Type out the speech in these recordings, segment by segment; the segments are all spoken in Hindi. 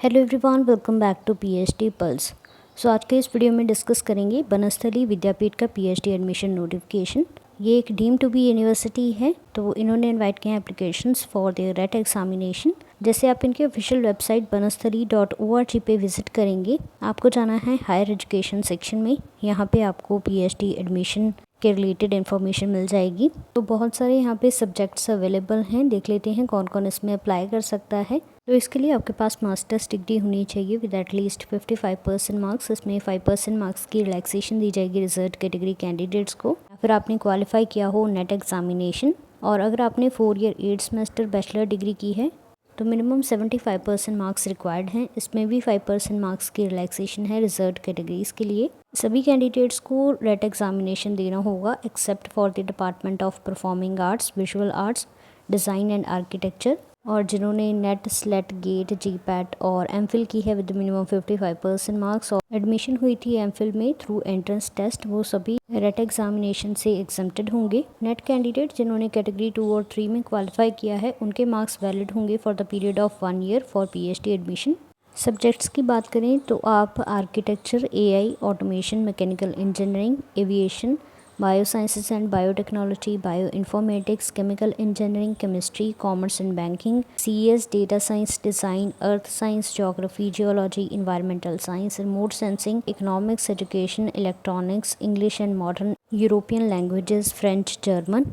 Hello everyone, welcome back to PhD Pulse. आज के इस वीडियो में डिस्कस करेंगे बनस्थली विद्यापीठ का पीएचडी एडमिशन नोटिफिकेशन। ये एक डीम टू बी यूनिवर्सिटी है, तो इन्होंने इनवाइट किए हैं applications for their rate examination. जैसे आप इनके ऑफिशियल वेबसाइट banasthali.org पे विजिट करेंगे, आपको जाना है हायर एजुकेशन सेक्शन में। यहाँ पे आपको पीएचडी एडमिशन के रिलेटेड इन्फॉर्मेशन मिल जाएगी। तो बहुत सारे यहाँ पे सब्जेक्ट्स अवेलेबल हैं, देख लेते हैं कौन कौन इसमें अप्लाई कर सकता है। तो इसके लिए आपके पास मास्टर्स डिग्री होनी चाहिए विद एटलीस्ट 55% मार्क्स। इसमें 5% मार्क्स की रिलैक्सेशन दी जाएगी रिजर्व कैटेगरी कैंडिडेट्स को। या फिर आपने क्वालिफाई किया हो नेट एग्जामिनेशन, और अगर आपने 4 ईयर 8 सेमेस्टर बैचलर डिग्री की है तो मिनिमम 75% मार्क्स रिक्वायर्ड हैं। इसमें भी 5% मार्क्स की रिलैक्सेशन है रिजर्व कैटेगरीज के लिए। सभी कैंडिडेट्स को रेट एग्जामिनेशन देना होगा except for the department of performing arts, visual arts, design and architecture. और जिन्होंने नेट, स्लेट, गेट, जीपैट और एमफिल की है विद मिनिमम 55% मार्क्स और एडमिशन हुई थी एमफिल में थ्रू एंट्रेंस टेस्ट, वो सभी रेट एग्जामिनेशन से एग्जम्प्टेड होंगे। नेट कैंडिडेट जिन्होंने कैटेगरी 2 और 3 में क्वालिफाई किया है, उनके मार्क्स वैलिड होंगे for the period of 1 year for PhD admission. Subjects की बात करें तो आप architecture, AI, automation, mechanical engineering, aviation, biosciences and biotechnology, bio informatics, chemical engineering, chemistry, commerce and banking, CS, data science, design, earth science, geography, geology, environmental science, remote sensing, economics, education, electronics, English and modern European languages, French, German,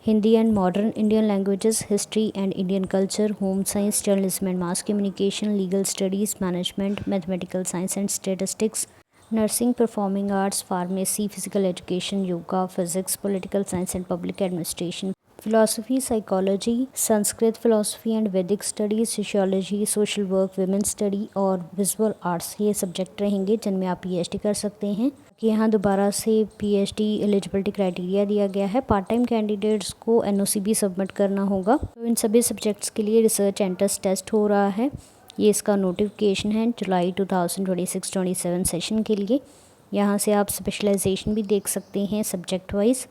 Hindi and modern Indian languages, history and Indian culture, home science, journalism and mass communication, legal studies, management, mathematical science and statistics, nursing, performing arts, pharmacy, physical education, yoga, physics, political science and public administration, philosophy, psychology, Sanskrit, philosophy and Vedic studies, sociology, social work, women study और विजुअल आर्ट्स, ये सब्जेक्ट रहेंगे जिनमें आप पीएचडी कर सकते हैं। कि यहाँ दोबारा से पीएचडी एलिजिबिलिटी क्राइटेरिया दिया गया है। पार्ट टाइम कैंडिडेट्स को एनओसी भी सबमिट करना होगा। तो इन सभी सब्जेक्ट्स के लिए रिसर्च एंट्रेंस टेस्ट हो रहा है। ये इसका नोटिफिकेशन है जुलाई 2026-27 सेशन के लिए। यहाँ से आप स्पेशलाइजेशन भी देख सकते हैं सब्जेक्ट वाइज।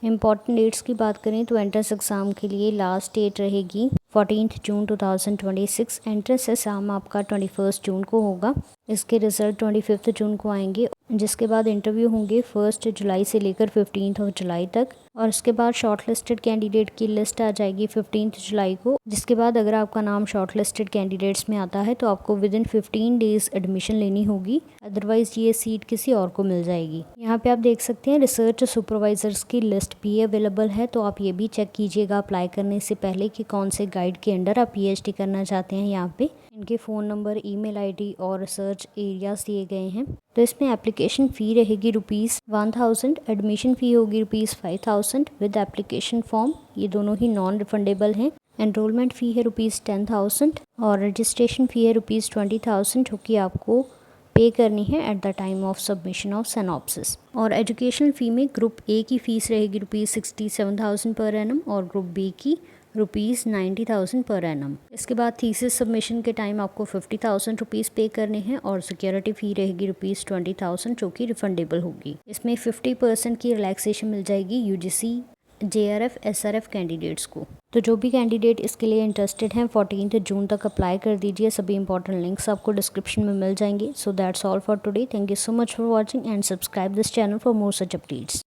इम्पॉर्टेंट डेट्स की बात करें तो एंट्रेंस एग्ज़ाम के लिए लास्ट डेट रहेगी 14 जून 2026। एंट्रेंस एग्ज़ाम आपका 21 जून को होगा। इसके रिज़ल्ट 25 जून को आएंगे, जिसके बाद इंटरव्यू होंगे 1 जुलाई से लेकर 15 जुलाई तक। और इसके बाद शॉर्टलिस्टेड कैंडिडेट की लिस्ट आ जाएगी 15 जुलाई को, जिसके बाद अगर आपका नाम शॉर्टलिस्टेड कैंडिडेट्स में आता है तो आपको विद इन 15 डेज एडमिशन लेनी होगी, अदरवाइज ये सीट किसी और को मिल जाएगी। यहाँ पे आप देख सकते हैं रिसर्च सुपरवाइजर्स की लिस्ट भी अवेलेबल है, तो आप ये भी चेक कीजिएगा अप्लाई करने से पहले कि कौन से गाइड के अंडर आप पीएचडी करना चाहते हैं। यहाँ पे इनके फ़ोन नंबर, ईमेल आईडी और रिसर्च एरियाज दिए गए हैं। तो इसमें एप्लीकेशन फ़ी रहेगी ₹1000, एडमिशन फ़ी होगी ₹5000 विद एप्लीकेशन फॉर्म। ये दोनों ही नॉन रिफंडेबल हैं। एनरोलमेंट फ़ी है ₹10,000 और रजिस्ट्रेशन फ़ी है ₹20,000, जो कि आपको पे करनी है at the time of submission of synopsis. और एजुकेशनल फ़ी में ग्रुप ए की फ़ीस रहेगी ₹67,000 पर एनम और ग्रुप बी की ₹90,000 पर एनम। इसके बाद थीसिस सबमिशन के टाइम आपको ₹50,000 पे करने हैं और सिक्योरिटी फ़ी रहेगी ₹20,000, जो कि रिफंडेबल होगी। इसमें 50% की रिलैक्सेशन मिल जाएगी यूजीसी, जेआरएफ, एसआरएफ कैंडिडेट्स को। तो जो भी कैंडिडेट इसके लिए इंटरेस्टेड हैं 14 जून तक अप्लाई कर दीजिए। सभी इंपॉर्टेंट लिंक्स आपको डिस्क्रिप्शन में मिल जाएंगे। So that's all for today. Thank you so much for watching and subscribe this channel for more such updates.